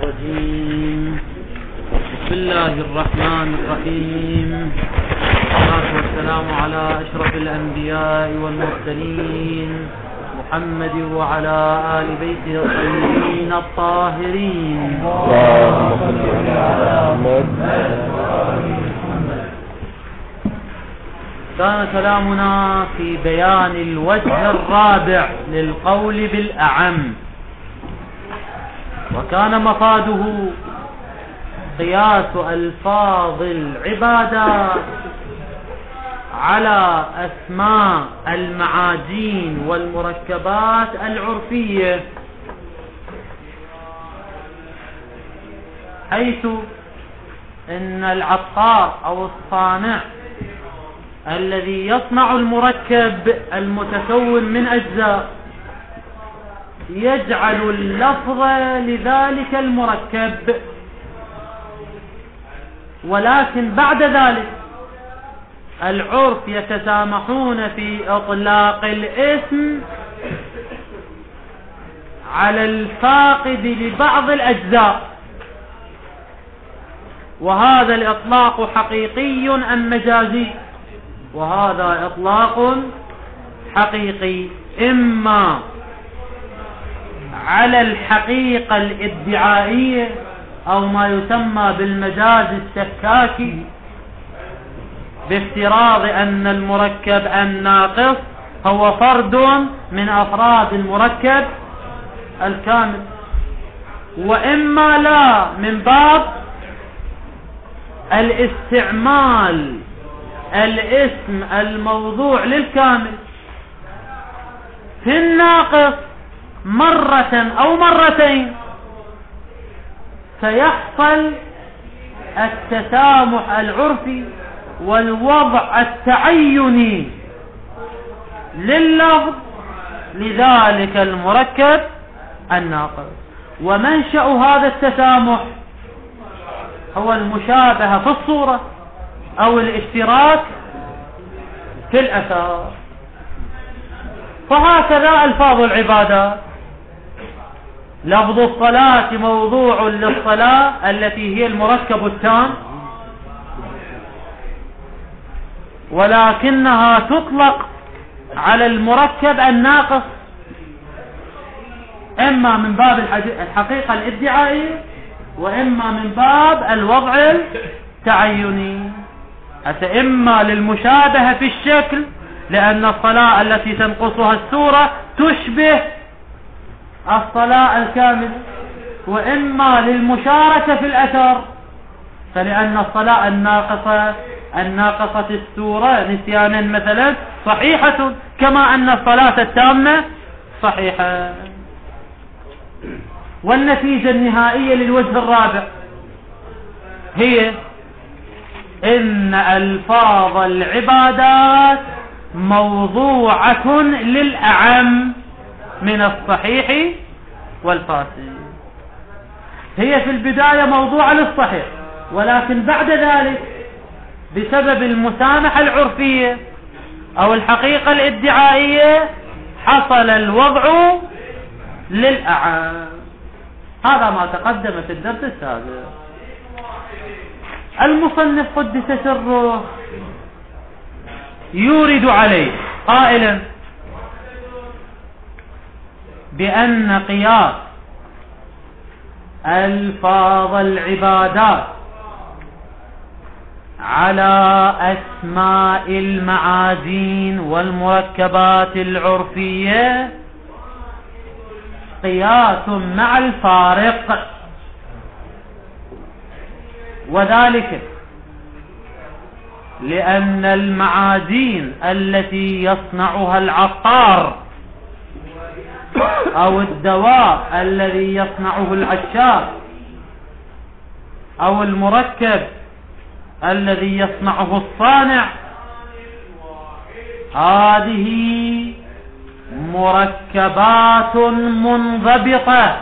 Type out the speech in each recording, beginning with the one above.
الرجيم. بسم الله الرحمن الرحيم. والصلاة والسلام على أشرف الأنبياء والمرسلين محمد وعلى آل بيته الطيبين الطاهرين. كان كلامنا في بيان الوجه الرابع للقول بالأعم، وكان مفاده قياس ألفاظ العبادات على أسماء المعاجين والمركبات العرفية، حيث إن العطار أو الصانع الذي يصنع المركب المتكون من أجزاء يجعل اللفظ لذلك المركب، ولكن بعد ذلك العرف يتسامحون في إطلاق الاسم على الفاقد لبعض الأجزاء، وهذا الإطلاق حقيقي أم مجازي؟ وهذا إطلاق حقيقي، إما على الحقيقة الادعائية أو ما يسمى بالمجاز السكاكي، بافتراض أن المركب الناقص هو فرد من أفراد المركب الكامل، وإما لا من باب الاستعمال الاسم الموضوع للكامل في الناقص مرة أو مرتين، فيحصل التسامح العرفي والوضع التعيني لللفظ لذلك المركب الناقص. ومنشأ هذا التسامح هو المشابهة في الصورة أو الاشتراك في الأثار. فهكذا ألفاظ العبادات، لفظ الصلاة موضوع للصلاة التي هي المركب التام، ولكنها تطلق على المركب الناقص، إما من باب الحقيقة الادعائية وإما من باب الوضع التعيني، إما للمشابهة في الشكل لأن الصلاة التي تنقصها السورة تشبه الصلاة الكاملة، وإما للمشاركة في الأثر، فلأن الصلاة الناقصة السورة نسيانا مثلا صحيحة، كما أن الصلاة التامة صحيحة. والنتيجة النهائية للوجه الرابع هي إن ألفاظ العبادات موضوعة للأعم من الصحيح والفاسد. هي في البداية موضوعة للصحيح، ولكن بعد ذلك بسبب المسامحة العرفية أو الحقيقة الادعائية حصل الوضع للأعم. هذا ما تقدم في الدرس السابق. المصنف قدس سره يورد عليه قائلا بأن قياس ألفاظ العبادات على أسماء المعازين والمركبات العرفية قياس مع الفارق، وذلك لأن المعازين التي يصنعها العطار أو الدواء الذي يصنعه العشاق أو المركب الذي يصنعه الصانع، هذه مركبات منضبطة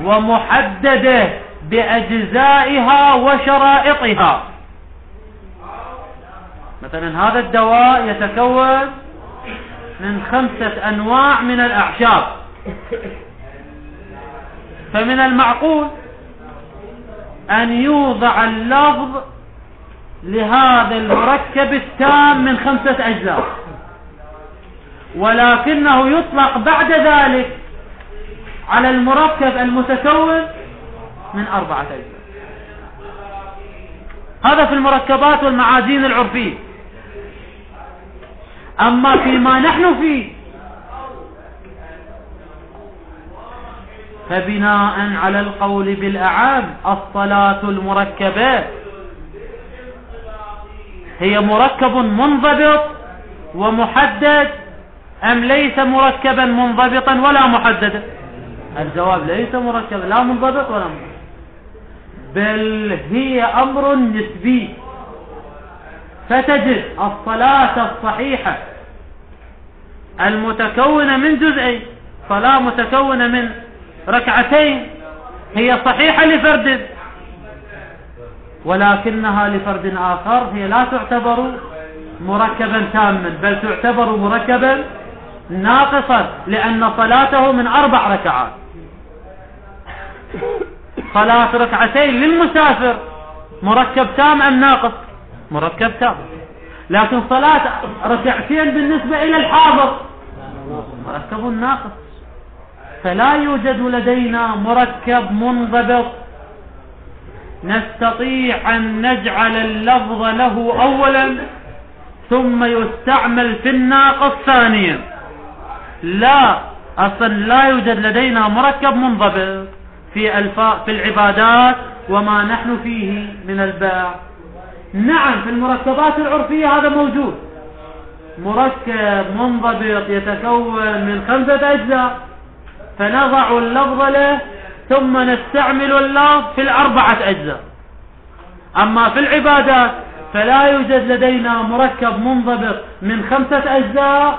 ومحددة بأجزائها وشرائطها. مثلا هذا الدواء يتكون من 5 أنواع من الأعشاب، فمن المعقول أن يوضع اللفظ لهذا المركب التام من 5 أجزاء، ولكنه يطلق بعد ذلك على المركب المتكون من 4 أجزاء. هذا في المركبات والمعادين العرفية. أما فيما نحن فيه فبناء على القول بالأعام الصلاة المركبة هي مركب منضبط ومحدد أم ليس مركبا منضبطا ولا محددا؟ الجواب ليس مركبا لا منضبط ولا محدد، بل هي أمر نسبي. فتجد الصلاة الصحيحة المتكونة من جزئين، صلاة متكونة من 2 هي صحيحة لفرد، ولكنها لفرد آخر هي لا تعتبر مركبا تاما، بل تعتبر مركبا ناقصا، لأن صلاته من 4 ركعات. صلاة 2 للمسافر مركب تام أم ناقص؟ مركب تام. لكن صلاة 2 بالنسبة إلى الحاضر مركب ناقص. فلا يوجد لدينا مركب منضبط نستطيع أن نجعل اللفظ له أولا ثم يستعمل في الناقص ثانيا. لا، أصلا لا يوجد لدينا مركب منضبط في العبادات وما نحن فيه من البيع. نعم في المركبات العرفية هذا موجود، مركب منضبط يتكون من 5 أجزاء، فنضع اللفظ له ثم نستعمل اللفظ في 4 أجزاء. أما في العبادات فلا يوجد لدينا مركب منضبط من 5 أجزاء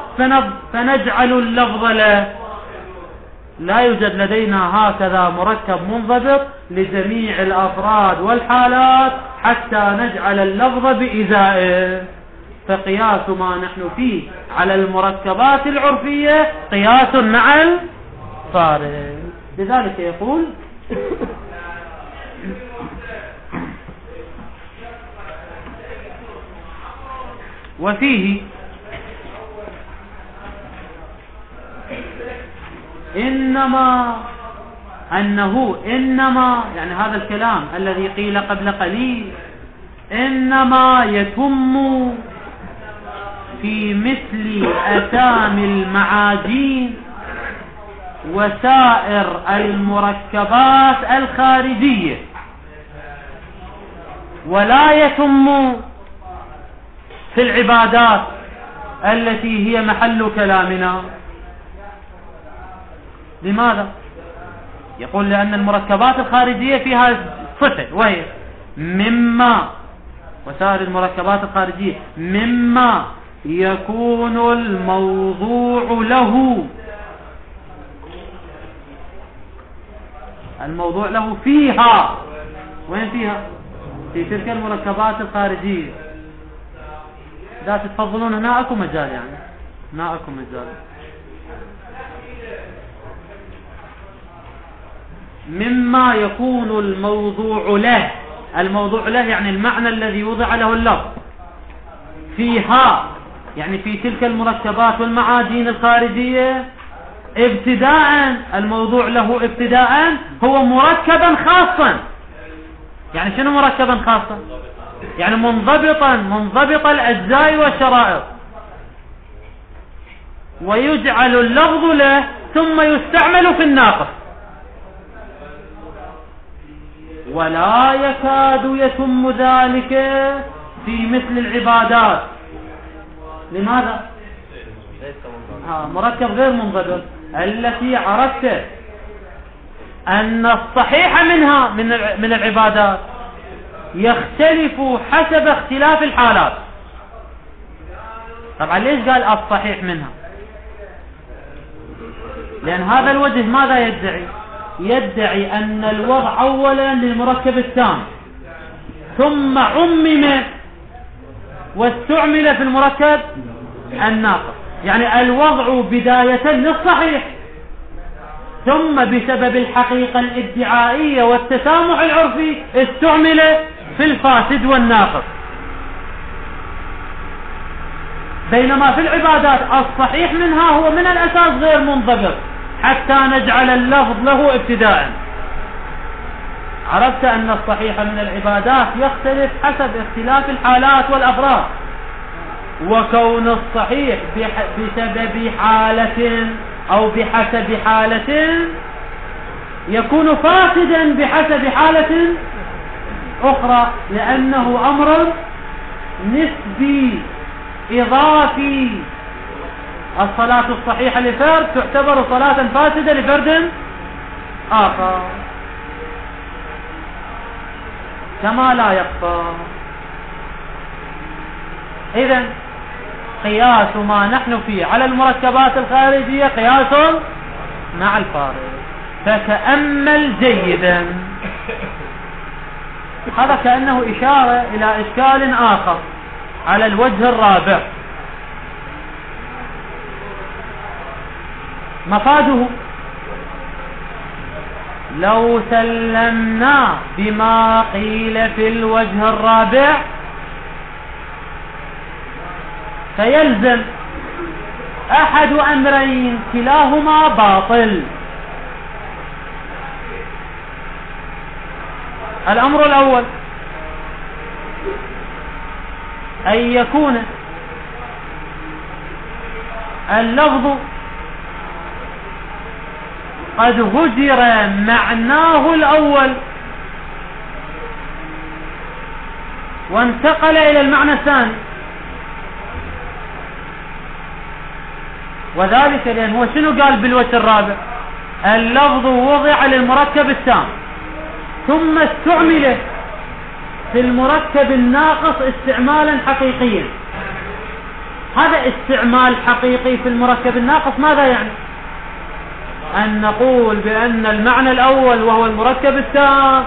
فنجعل اللفظ له. لا يوجد لدينا هكذا مركب منضبط لجميع الأفراد والحالات حتى نجعل اللفظ بإزائه. فقياس ما نحن فيه على المركبات العرفية قياس مع الفارق. لذلك يقول وفيه إنما يعني هذا الكلام الذي قيل قبل قليل إنما يتم في مثل أتام المعادين وسائر المركبات الخارجية، ولا يتم في العبادات التي هي محل كلامنا. لماذا؟ يقول لأن المركبات الخارجية فيها صفة وهي مما، وسائر المركبات الخارجية مما يكون الموضوع له فيها. وين فيها؟ في تلك المركبات الخارجية. لا تتفضلون، هنا اكو مجال، يعني هنا اكو مجال. مما يكون الموضوع له، الموضوع له يعني المعنى الذي وضع له اللفظ. فيها يعني في تلك المركبات والمعادين الخارجية ابتداء، الموضوع له ابتداء هو مركبا خاصا. يعني شنو مركبا خاصا؟ يعني منضبط الأجزاء والشرائط، ويجعل اللفظ له ثم يستعمل في الناقص. ولا يكاد يتم ذلك في مثل العبادات. لماذا؟ مركب غير منضبط التي عرفت أن الصحيح منها من العبادات يختلف حسب اختلاف الحالات. طبعا ليش قال الصحيح منها؟ لأن هذا الوجه ماذا يدعي أن الوضع أولا للمركب التام ثم عمم واستعمل في المركب الناقص. يعني الوضع بداية للصحيح ثم بسبب الحقيقة الادعائية والتسامح العرفي استعمل في الفاسد والناقص. بينما في العبادات الصحيح منها هو من الأساس غير منضبط حتى نجعل اللفظ له ابتداء. عرفت أن الصحيح من العبادات يختلف حسب اختلاف الحالات والأفراد، وكون الصحيح بسبب حالة أو بحسب حالة يكون فاسدا بحسب حالة أخرى، لأنه أمر نسبي إضافي. الصلاة الصحيحة لفرد تعتبر صلاة فاسدة لفرد آخر، كما لا يخفى. إذن قياس ما نحن فيه على المركبات الخارجية قياس مع الفارق. فتأمل جيدا، هذا كأنه إشارة إلى إشكال آخر على الوجه الرابع. مفاده لو سلمنا بما قيل في الوجه الرابع فيلزم أحد أمرين كلاهما باطل. الأمر الأول أن يكون اللفظ قد هجر معناه الأول وانتقل إلى المعنى الثاني، وذلك لأن هو شنو قال بالوجه الرابع؟ اللفظ وضع للمركب التام ثم استعمل في المركب الناقص استعمالا حقيقيا. هذا استعمال حقيقي في المركب الناقص ماذا يعني؟ أن نقول بأن المعنى الأول وهو المركب التام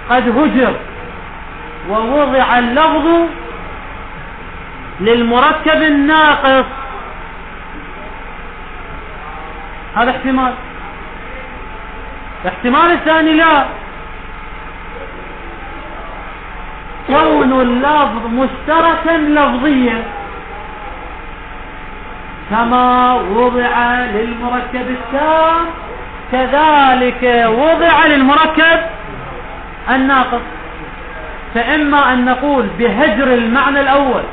قد هجر ووضع اللفظ للمركب الناقص. هذا احتمال. الاحتمال الثاني لا، كون اللفظ مشتركا لفظيا كما وضع للمركب التام كذلك وضع للمركب الناقص. فإما أن نقول بهجر المعنى الأول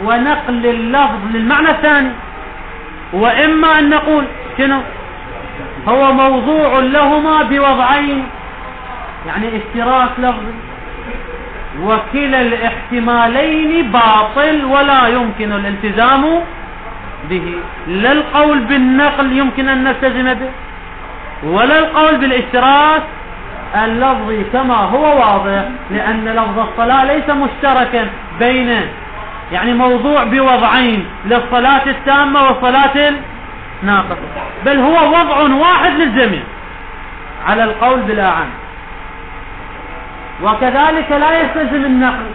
ونقل اللفظ للمعنى الثاني، وإما أن نقول شنو هو موضوع لهما بوضعين، يعني اشتراك لفظي. وكلا الاحتمالين باطل ولا يمكن الالتزام به. لا القول بالنقل يمكن أن نلتزم به، ولا القول بالاشتراك اللفظي كما هو واضح، لأن لفظ الصلاة ليس مشتركا بين يعني موضوع بوضعين للصلاة التامة والصلاة الناقصة، بل هو وضع واحد للجميع على القول بالأعم. وكذلك لا يستلزم النقل،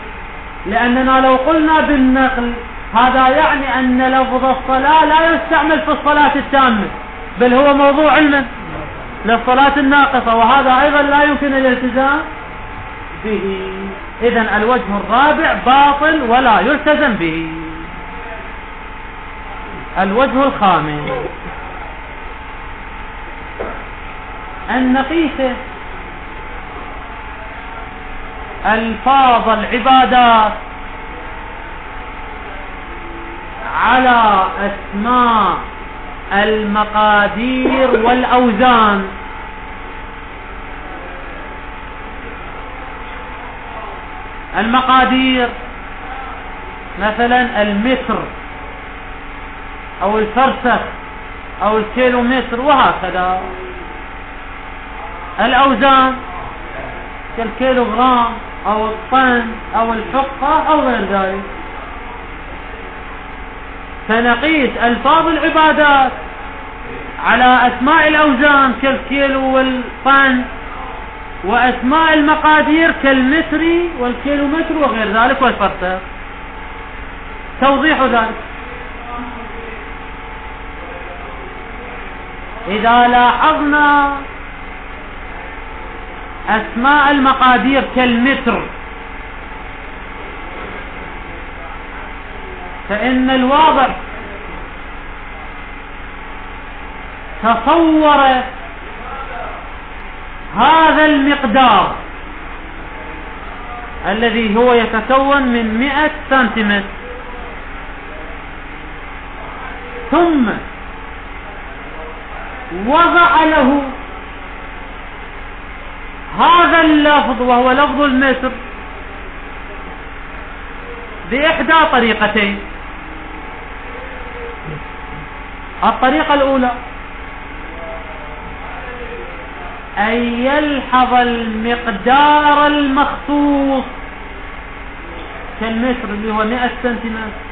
لأننا لو قلنا بالنقل هذا يعني أن لفظ الصلاة لا يستعمل في الصلاة التامة، بل هو موضوع علما للصلاة الناقصة، وهذا أيضا لا يمكن الالتزام به. إذن الوجه الرابع باطل ولا يلتزم به. الوجه الخامس أن نقيس ألفاظ العبادات على أسماء المقادير والأوزان. المقادير مثلا المتر أو الفرسخ أو الكيلومتر وهكذا. الأوزان كالكيلوغرام أو الطن أو الحقة أو غير ذلك. فنقيس ألفاظ العبادات على أسماء الأوزان كالكيلو والطن، وأسماء المقادير كالمتر والكيلومتر وغير ذلك والفرسخ. توضيح ذلك إذا لاحظنا أسماء المقادير كالمتر، فإن الواضع تصور هذا المقدار الذي هو يتكون من 100 سنتيمتر، ثم وضع له هذا اللفظ وهو لفظ المتر بإحدى طريقتين. الطريقة الأولى أن يلحظ المقدار المخصوص كالمتر اللي هو 100 سنتيمتر،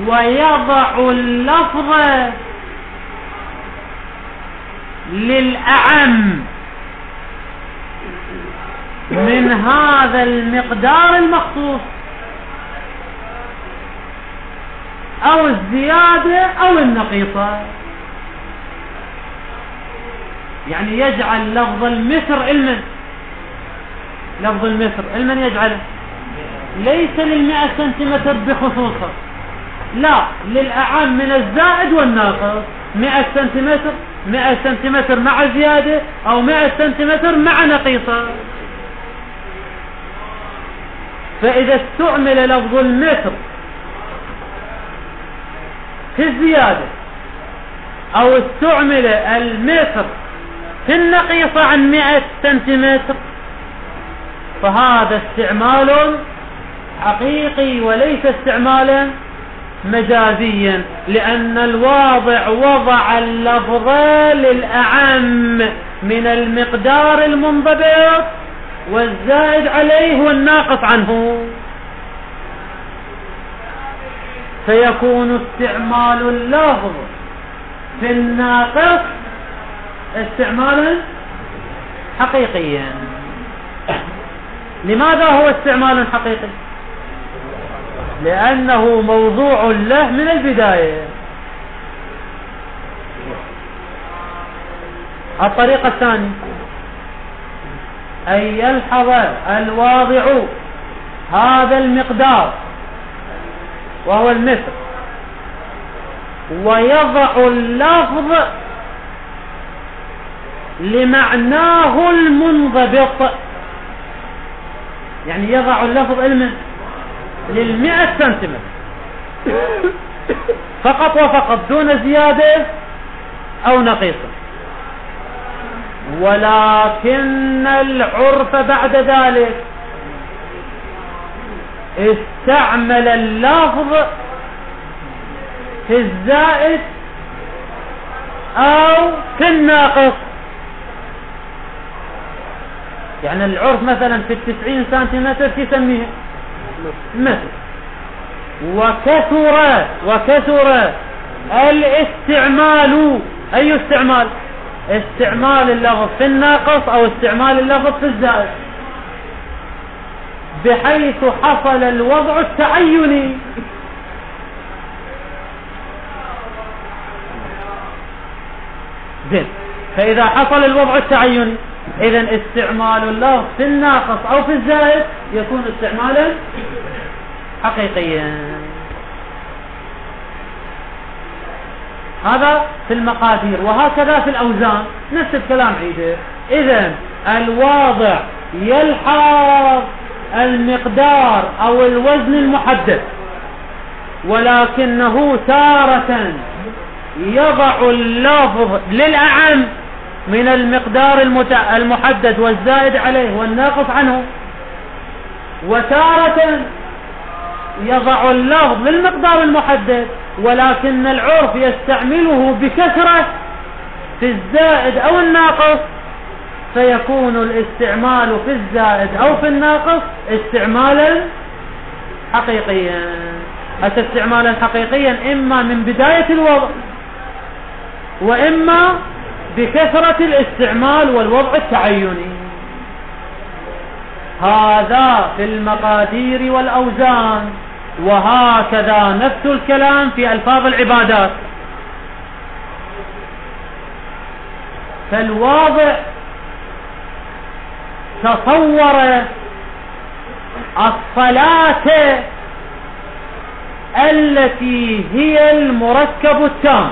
ويضع اللفظ للأعم من هذا المقدار المخصوص، أو الزيادة أو النقيصة. يعني يجعل لفظ المتر علما، لفظ المتر علما يجعله ليس لل100 سنتيمتر بخصوصه، لا، للأعم من الزائد والناقص. 100 سنتيمتر 100 سنتيمتر مع زيادة أو 100 سنتيمتر مع نقيصة. فإذا استعمل لفظ المتر في الزيادة أو استعمل المتر في النقيصة عن 100 سنتيمتر، فهذا استعمال حقيقي وليس استعمالا مجازيا، لأن الواضع وضع اللفظ للأعم من المقدار المنضبط والزائد عليه والناقص عنه، فيكون استعمال اللفظ في الناقص استعمالا حقيقيا. لماذا هو استعمال حقيقي؟ لأنه موضوع له من البداية. الطريقة الثانية أن يلحظ الواضع هذا المقدار وهو المتر، ويضع اللفظ لمعناه المنضبط. يعني يضع اللفظ لل100 سنتيمتر فقط وفقط دون زيادة أو نقيصة. ولكن العرف بعد ذلك استعمل اللفظ في الزائد أو في الناقص. يعني العرف مثلا في 90 سنتيمتر تسميه متر، وكثر الاستعمال. أي استعمال؟ استعمال اللفظ في الناقص أو استعمال اللفظ في الزائد، بحيث حصل الوضع التعيني. زين، فإذا حصل الوضع التعيني إذن استعمال اللفظ في الناقص أو في الزائد يكون استعمالا حقيقيا. هذا في المقادير، وهكذا في الأوزان نفس الكلام عيده. إذن الواضع يلحظ المقدار أو الوزن المحدد، ولكنه تارة يضع اللفظ للأعم من المقدار المحدد والزائد عليه والناقص عنه، وتارة يضع اللفظ للمقدار المحدد ولكن العرف يستعمله بكثرة في الزائد أو الناقص، فيكون الاستعمال في الزائد أو في الناقص استعمالا حقيقيا. هذا استعمالا حقيقيا إما من بداية الوضع وإما بكثرة الاستعمال والوضع التعيني. هذا في المقادير والأوزان. وهكذا نفس الكلام في ألفاظ العبادات. فالواضع تصور الصلاة التي هي المركب التام،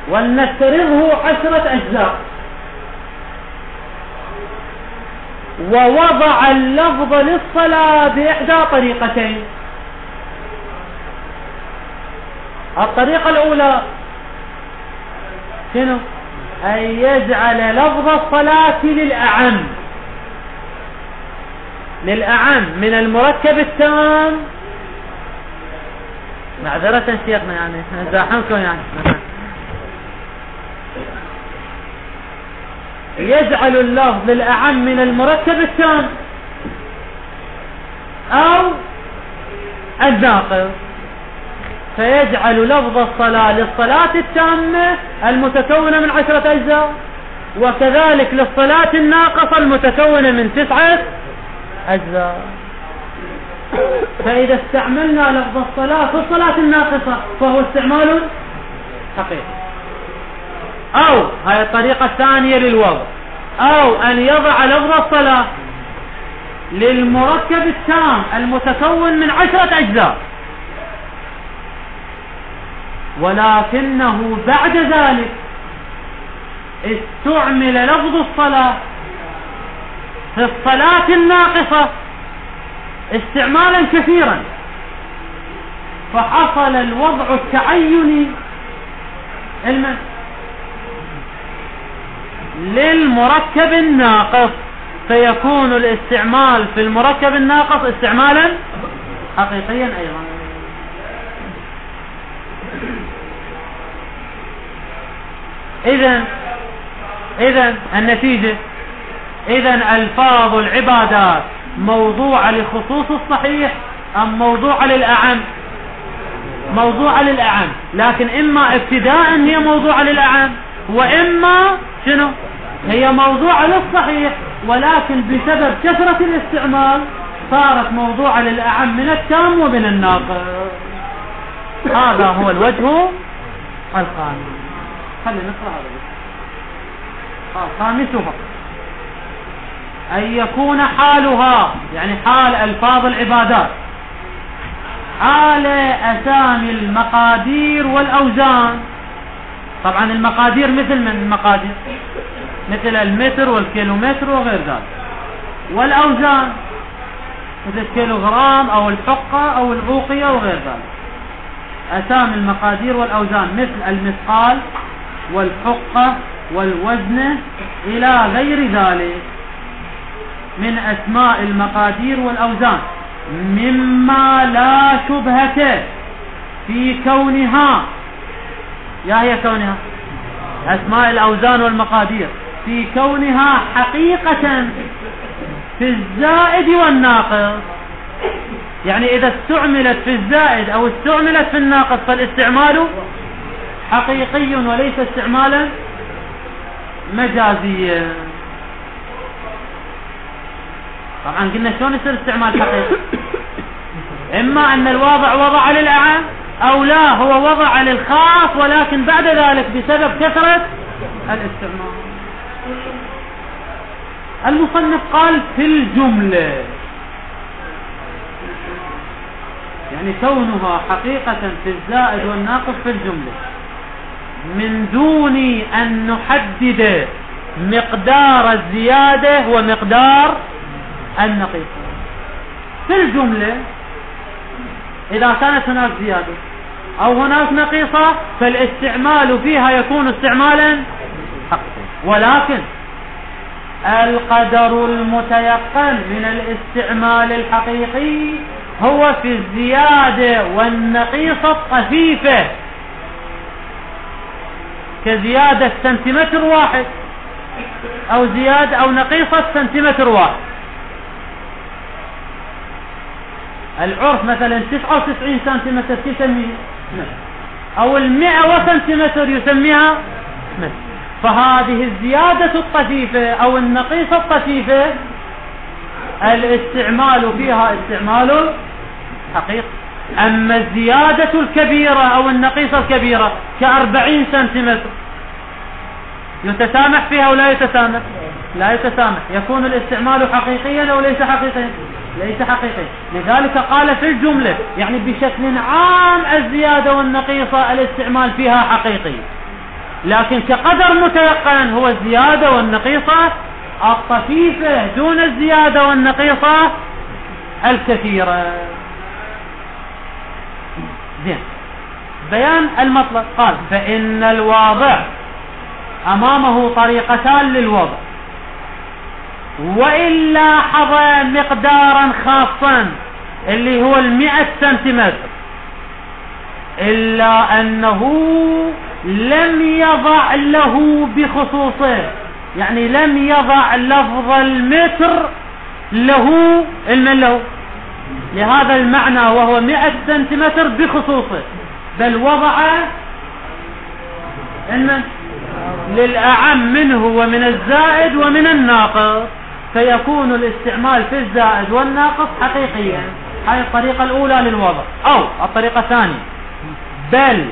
ولنفترضه 10 أجزاء، ووضع اللفظ للصلاة بإحدى طريقتين. الطريقة الأولى شنو؟ أن يجعل لفظ الصلاة للأعم من المركب التام. معذرة شيخنا يعني نزاحمكم يعني. يجعل اللفظ للأعم من المركب التام أو الناقص، فيجعل لفظ الصلاة للصلاة التامة المتكونة من 10 أجزاء، وكذلك للصلاة الناقصة المتكونة من 9 أجزاء. فإذا استعملنا لفظ الصلاة في الصلاة الناقصة فهو استعمال حقيقي. أو هاي الطريقة الثانية للوضع، أو أن يضع لفظ الصلاة للمركب التام المتكون من 10 أجزاء، ولكنه بعد ذلك استعمل لفظ الصلاة في الصلاة الناقصة استعمالا كثيرا، فحصل الوضع التعيني للمركب الناقص، فيكون الاستعمال في المركب الناقص استعمالا حقيقيا أيضا. إذن النتيجة، إذن ألفاظ العبادات موضوعة لخصوص الصحيح أم موضوعة للأعم؟ موضوعة للأعم، لكن إما ابتداء هي موضوعة للأعم، وإما شنو؟ هي موضوعة للصحيح، ولكن بسبب كثرة الاستعمال صارت موضوعة للأعم من التام ومن الناقص. هذا هو الوجه الخامس. خلينا نقرأ هذا الخامس فقط. أن يكون حالها، يعني حال ألفاظ العبادات، حال أسامي المقادير والأوزان. طبعا المقادير مثل من المقادير؟ مثل المتر والكيلومتر وغير ذلك. والأوزان مثل الكيلوغرام أو الحقة أو العوقية وغير ذلك. أسامي المقادير والأوزان مثل المثقال والحقة والوزنة إلى غير ذلك من أسماء المقادير والأوزان، مما لا شبهة في كونها، يا هي كونها أسماء الأوزان والمقادير في كونها حقيقة في الزائد والناقص. يعني إذا استعملت في الزائد أو استعملت في الناقص فالاستعمال حقيقي وليس استعمالا مجازيا. طبعا قلنا شلون يصير استعمال حقيقي؟ إما أن الواضع وضع للأعم، أو لا هو وضع للخاص، ولكن بعد ذلك بسبب كثرة الاستعمال. المصنف قال في الجملة، يعني كونها حقيقة في الزائد والناقص في الجملة، من دون أن نحدد مقدار الزيادة ومقدار النقيصة. في الجملة إذا كانت هناك زيادة أو هناك نقيصة فالاستعمال فيها يكون استعمالا حقيقيا، ولكن القدر المتيقن من الاستعمال الحقيقي هو في الزيادة والنقيصة الطفيفة، كزيادة سنتيمتر واحد أو زيادة أو نقيصة سنتيمتر واحد. العرف مثلا 99 سنتيمتر تسميه متر، أو 100 سنتيمتر يسميها متر. فهذه الزيادة الطفيفة أو النقيصة الطفيفة الاستعمال فيها استعمال حقيقي، أما الزيادة الكبيرة أو النقيصة الكبيرة ك40 سنتيمتر يتسامح فيها ولا يتسامح؟ لا يتسامح. يكون الاستعمال حقيقيا أو ليس حقيقيا؟ ليس حقيقيا. لذلك قال في الجملة يعني بشكل عام الزيادة والنقيصة الاستعمال فيها حقيقي، لكن كقدر متيقن هو الزيادة والنقيصة الطفيفة دون الزيادة والنقيصة الكثيرة. زين، بيان المطلب. قال فإن الواضع أمامه طريقتان للوضع، وإن لاحظ مقدارا خاصا اللي هو 100 سنتيمتر إلا أنه لم يضع له بخصوصه، يعني لم يضع لفظ المتر له لهذا المعنى وهو 100 سنتيمتر بخصوصه، بل وضع للأعم منه ومن الزائد ومن الناقص، فيكون الاستعمال في الزائد والناقص حقيقيا. هذه الطريقة الأولى للوضع. أو الطريقة الثانية، بل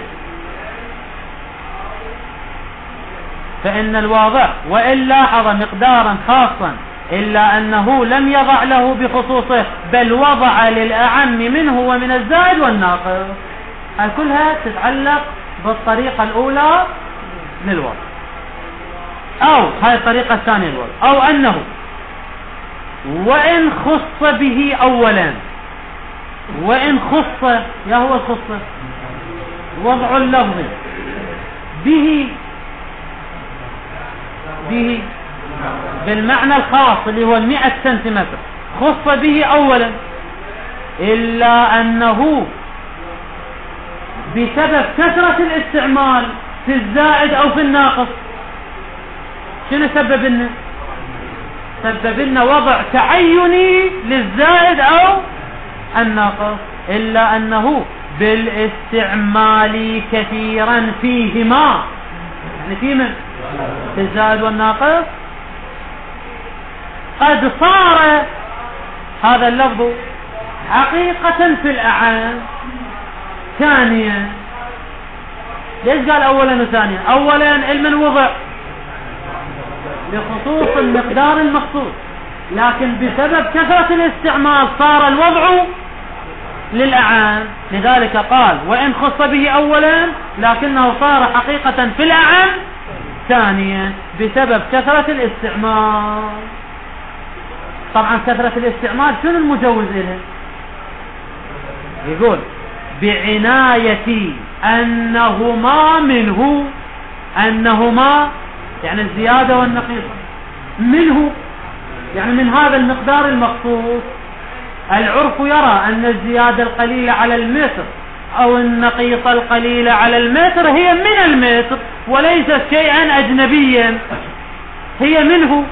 فإن الواضع وإن لاحظ مقدارا خاصا إلا أنه لم يضع له بخصوصه، بل وضع للأعم منه ومن الزائد والناقص. كلها تتعلق بالطريقة الأولى للوضع. أو هذه الطريقة الثانية للوضع، أو أنه وإن خص به أولا، وإن خص، يا هو الخص وضع اللفظ به بالمعنى الخاص اللي هو 100 سنتيمتر، خص به أولا إلا أنه بسبب كثرة الاستعمال في الزائد أو في الناقص شنو سبب لنا وضع تعيني للزائد أو الناقص، إلا أنه بالاستعمال كثيرا فيهما، يعني في الزائد والناقص قد صار هذا اللفظ حقيقة في الأعام. ثانيا، ليش قال أولا وثانيا؟ أولا المن وضع لخصوص المقدار المخصوص، لكن بسبب كثرة الاستعمال صار الوضع للأعام، لذلك قال وإن خص به أولا لكنه صار حقيقة في الأعام ثانيا بسبب كثرة الاستعمال. طبعا كثرة الاستعمال شنو المجوز له؟ يقول بعناية أنهما منه، أنهما يعني الزيادة والنقيصة منه، يعني من هذا المقدار المخصوص. العرف يرى أن الزيادة القليلة على المتر أو النقيصة القليلة على المتر هي من المتر وليست شيئا أجنبيا، هي منه،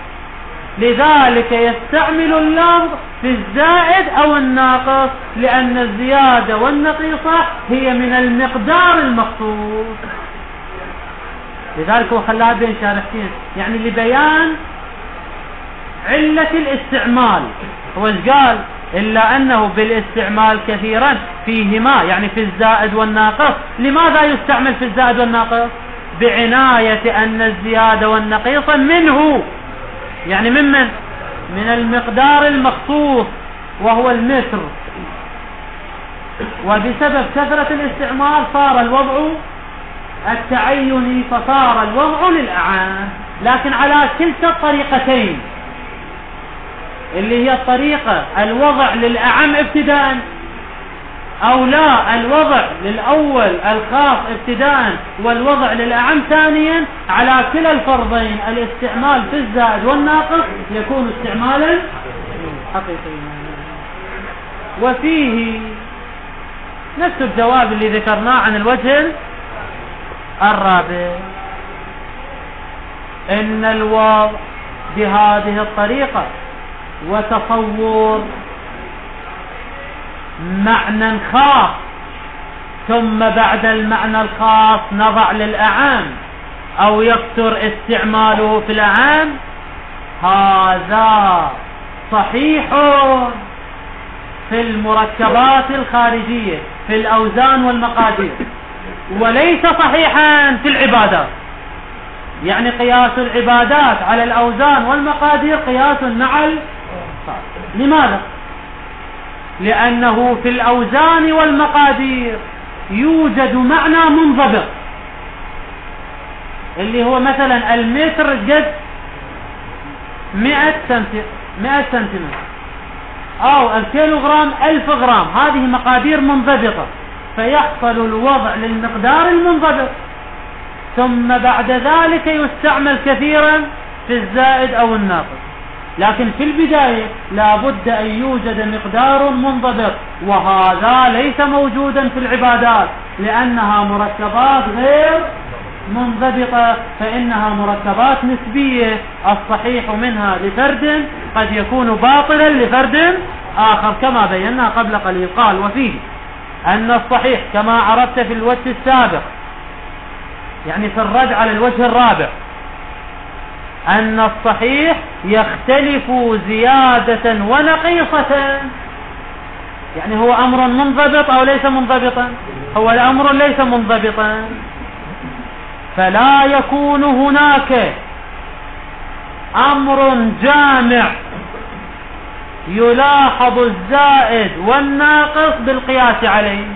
لذلك يستعمل اللفظ في الزائد أو الناقص، لأن الزيادة والنقيصة هي من المقدار المخصوص. لذلك هو خلاها بين شارحتين، يعني لبيان علة الاستعمال. هو ايش قال؟ إلا أنه بالاستعمال كثيرا فيهما، يعني في الزائد والناقص. لماذا يستعمل في الزائد والناقص؟ بعناية أن الزيادة والنقيصة منه، يعني من المقدار المخصوص وهو المتر، وبسبب كثرة الاستعمال صار الوضع التعيني، فصار الوضع للأعام. لكن على كلتا الطريقتين اللي هي الطريقة الوضع للأعم ابتداء، أو لا الوضع للأول الخاص ابتداء والوضع للأعم ثانيا، على كلا الفرضين الاستعمال في الزائد والناقص يكون استعمالا حقيقيا. وفيه نفس الجواب اللي ذكرناه عن الوجه الرابع، إن الوضع بهذه الطريقة وتصور معنى خاص ثم بعد المعنى الخاص نضع للأعام أو يكثر استعماله في الأعام، هذا صحيح في المركبات الخارجية في الأوزان والمقادير، وليس صحيحا في العبادات. يعني قياس العبادات على الأوزان والمقادير قياس مع لماذا؟ لأنه في الأوزان والمقادير يوجد معنى منضبط، اللي هو مثلا المتر قد 100 سنتيمتر، أو الكيلوغرام 1000 غرام. هذه مقادير منضبطة، فيحصل الوضع للمقدار المنضبط، ثم بعد ذلك يستعمل كثيرا في الزائد أو الناقص. لكن في البداية لا بد أن يوجد مقدار منضبط، وهذا ليس موجودا في العبادات لأنها مركبات غير منضبطة، فإنها مركبات نسبية، الصحيح منها لفرد قد يكون باطلا لفرد آخر، كما بينا قبل قليل. قال: وفيه أن الصحيح كما عرفت في الوجه السابق، يعني في الرد على الوجه الرابع، أن الصحيح يختلف زيادة ونقيصة. يعني هو أمر منضبط أو ليس منضبطا؟ هو الأمر ليس منضبطا، فلا يكون هناك أمر جامع يلاحظ الزائد والناقص بالقياس عليه.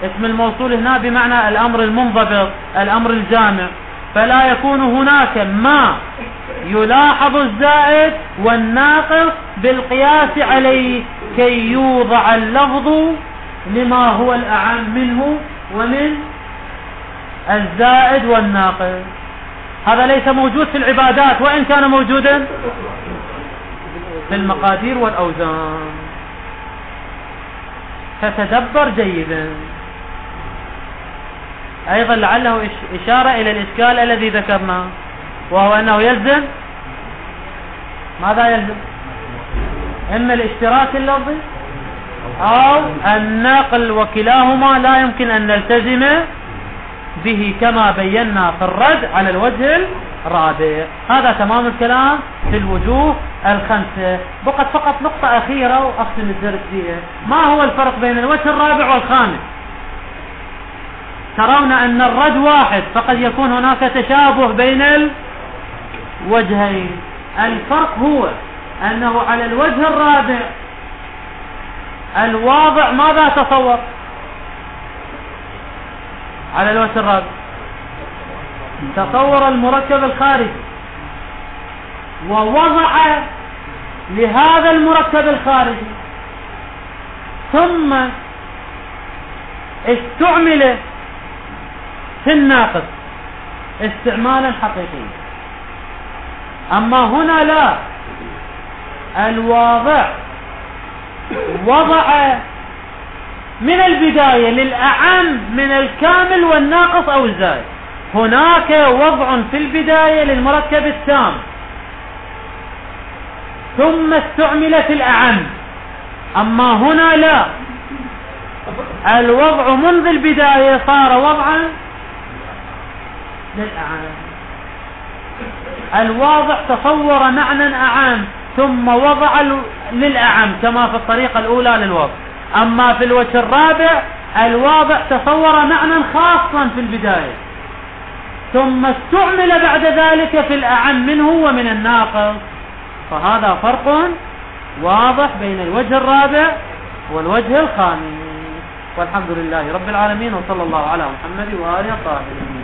اسم الموصول هنا بمعنى الأمر المنضبط، الأمر الجامع. فلا يكون هناك ما يلاحظ الزائد والناقص بالقياس عليه كي يوضع اللفظ لما هو الأعم منه ومن الزائد والناقص. هذا ليس موجود في العبادات، وإن كان موجودا في المقادير والأوزان. فتدبر جيدا. أيضا لعله إشارة إلى الإشكال الذي ذكرناه، وهو أنه يلزم ماذا يلزم؟ إما الاشتراك اللفظي أو النقل، وكلاهما لا يمكن أن نلتزم به كما بينا في الرد على الوجه الرابع. هذا تمام الكلام في الوجوه الخمسة. بقت فقط نقطة أخيرة وأختم الدرس فيها. ما هو الفرق بين الوجه الرابع والخامس؟ ترون أن الرد واحد، فقد يكون هناك تشابه بين الوجهين. الفرق هو أنه على الوجه الرابع الواضع ماذا تصور؟ على الوجه الرابع تصور المركب الخارجي، ووضع لهذا المركب الخارجي، ثم استعمل في الناقص استعمالا حقيقيا. أما هنا لا، الواضع وضع من البداية للأعم من الكامل والناقص أو الزائد. هناك وضع في البداية للمركب التام، ثم استعمل في الأعم. أما هنا لا، الوضع منذ البداية صار وضعا للأعم. الواضع تصور معنى أعام ثم وضع للأعم كما في الطريقة الأولى للوضع. أما في الوجه الرابع الواضع تصور معنى خاصا في البداية، ثم استعمل بعد ذلك في الأعم منه ومن الناقص. فهذا فرق واضح بين الوجه الرابع والوجه الخامس. والحمد لله رب العالمين، وصلى الله على محمد وآله الطاهرين.